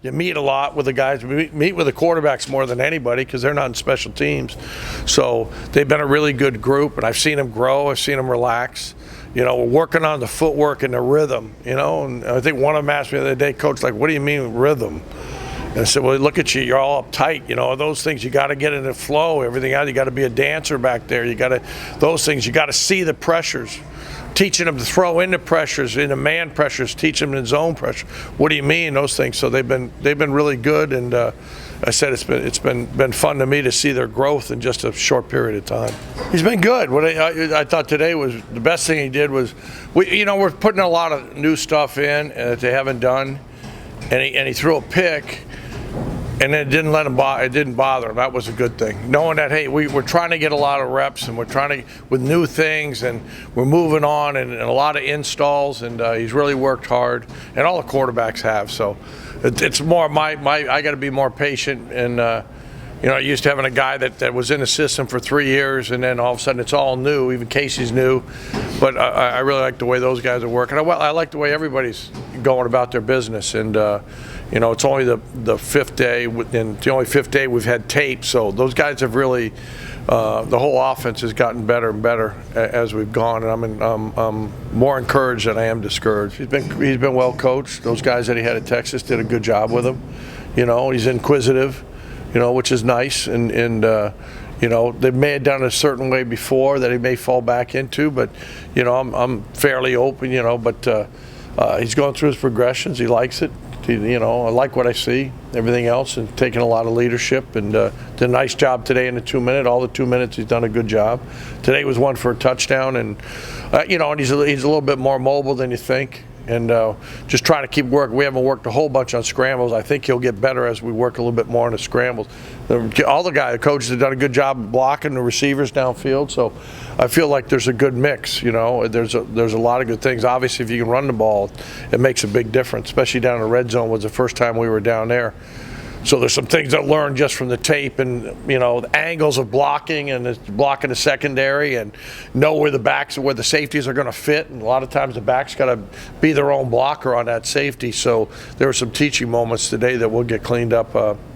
You meet a lot with the guys. We meet with the quarterbacks more than anybody because they're not in special teams. So they've been a really good group, and I've seen them grow. I've seen them relax. We're working on the footwork and the rhythm, and I think one of them asked me the other day, Coach, like, what do you mean rhythm? And I said, well, look at you. You're all uptight. Those things, you got to get in the flow, everything else. You got to be a dancer back there. Those things, you got to see the pressures. Teaching them to throw into pressures, into man pressures, teach them in zone pressure. What do you mean, those things? So they've been really good, and I said it's been fun to me to see their growth in just a short period of time. He's been good. What I thought today was the best thing he did was, we're putting a lot of new stuff in that they haven't done, and he threw a pick. And it didn't it didn't bother him. That was a good thing. Knowing that, hey, we're trying to get a lot of reps, and we're trying to, with new things, and we're moving on, and a lot of installs, and he's really worked hard, and all the quarterbacks have. So it's more I got to be more patient, and used to having a guy that was in the system for 3 years, and then all of a sudden it's all new. Even Casey's new, but I really like the way those guys are working. I like the way everybody's going about their business, and it's only the fifth day, and the only fifth day we've had tape. So those guys have really, the whole offense has gotten better and better as we've gone, and I'm more encouraged than I am discouraged. He's been well coached. Those guys that he had at Texas did a good job with him. He's inquisitive, which is nice, and they may have done it a certain way before that he may fall back into, but I'm fairly open, but he's going through his progressions. He likes it. I like what I see, everything else, and taking a lot of leadership, and did a nice job today in the 2 minute. All the 2 minutes he's done a good job. Today was one for a touchdown, and and he's a little bit more mobile than you think, and just trying to keep working. We haven't worked a whole bunch on scrambles. I think he'll get better as we work a little bit more on the scrambles. All the coaches have done a good job blocking the receivers downfield, so I feel like there's a good mix. There's a lot of good things. Obviously, if you can run the ball, it makes a big difference, especially down in the red zone. Was the first time we were down there. So there's some things I learned just from the tape, and the angles of blocking, and blocking the secondary, and know where the safeties are going to fit. And a lot of times the back's got to be their own blocker on that safety. So there were some teaching moments today that will get cleaned up,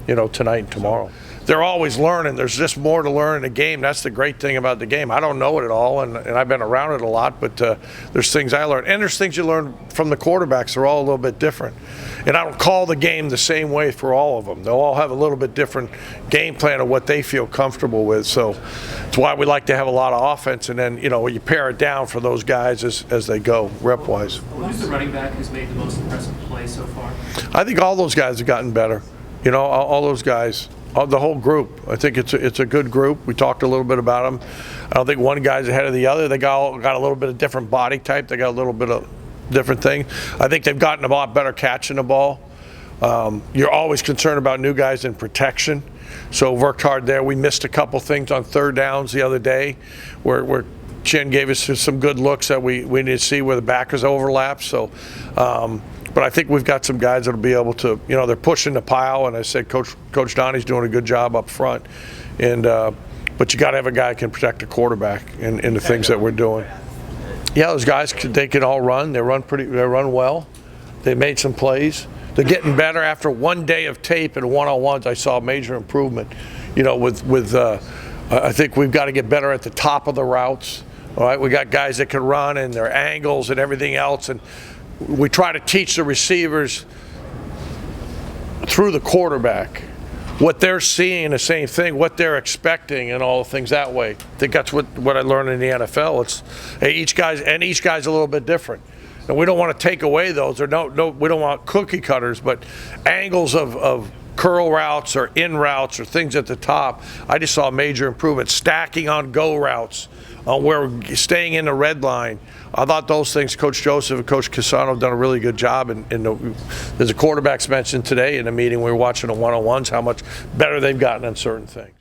tonight and tomorrow. They're always learning. There's just more to learn in the game. That's the great thing about the game. I don't know it at all, and I've been around it a lot, but there's things I learned. And there's things you learn from the quarterbacks. They're all a little bit different. And I don't call the game the same way for all of them. They'll all have a little bit different game plan of what they feel comfortable with. So it's why we like to have a lot of offense, and then, you pare it down for those guys as they go, rep-wise. Who's the running back who's made the most impressive play so far? I think all those guys have gotten better. All those guys. The whole group. I think it's a good group. We talked a little bit about them. I don't think one guy's ahead of the other. They got a little bit of different body type. They got a little bit of different things. I think they've gotten a lot better catching the ball. You're always concerned about new guys in protection. So worked hard there. We missed a couple things on third downs the other day where Chin gave us some good looks that we need to see where the backers overlap. So but I think we've got some guys that'll be able to, they're pushing the pile, and I said Coach Donnie's doing a good job up front, and but you got to have a guy who can protect the quarterback in the things that we're doing. Yeah, those guys they can all run. They run well. They made some plays. They're getting better after 1 day of tape and one-on-ones. I saw a major improvement. I think we've got to get better at the top of the routes. All right, we got guys that can run, and their angles and everything else, and we try to teach the receivers through the quarterback what they're seeing, the same thing, what they're expecting, and all the things that way. I think that's what I learned in the NFL. It's each guy's a little bit different, and we don't want to take away those. We don't want cookie cutters, but angles of curl routes or in routes or things at the top. I just saw a major improvement. Stacking on go routes, on where we're staying in the red line. I thought those things, Coach Joseph and Coach Casano have done a really good job. There's a quarterbacks mentioned today in a meeting we were watching the one-on-ones, how much better they've gotten on certain things.